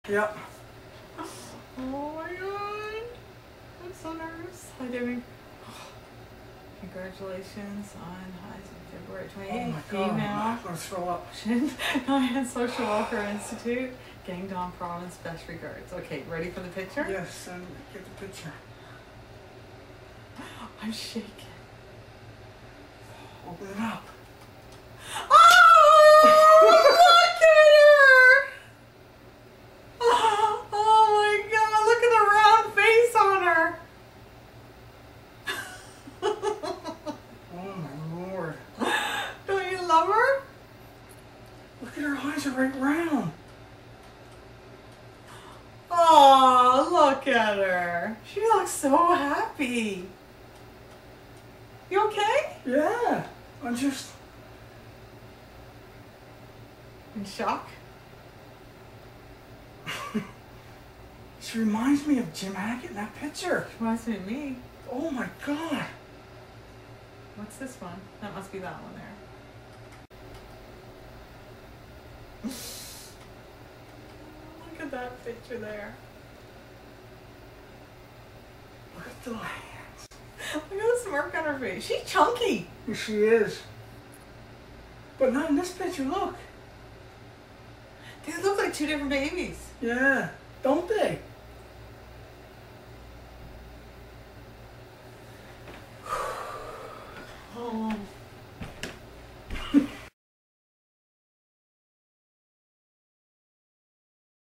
Yep. Oh my god. I'm so nervous. Hi, Debbie. Congratulations on February 28th. Oh my god. Female. I'm gonna throw up. Nyan Social Welfare Institute. Gangdong Province. Best regards. Okay, ready for the picture? Yes, and get the picture. I'm shaking. Open it up. Oh, look at her! Oh my god, look at the round face on her. Oh my lord. Don't you love her? Look at her eyes are right round. Oh, look at her. She looks so happy. You okay? Yeah. I'm just... In shock? She reminds me of Jim Hackett in that picture. Reminds me of me. Oh my god. What's this one? That must be that one there. Look at that picture there. Look at the hands. Look at the smirk on her face. She's chunky. She is. But not in this picture, look. They look like two different babies. Yeah. Don't they?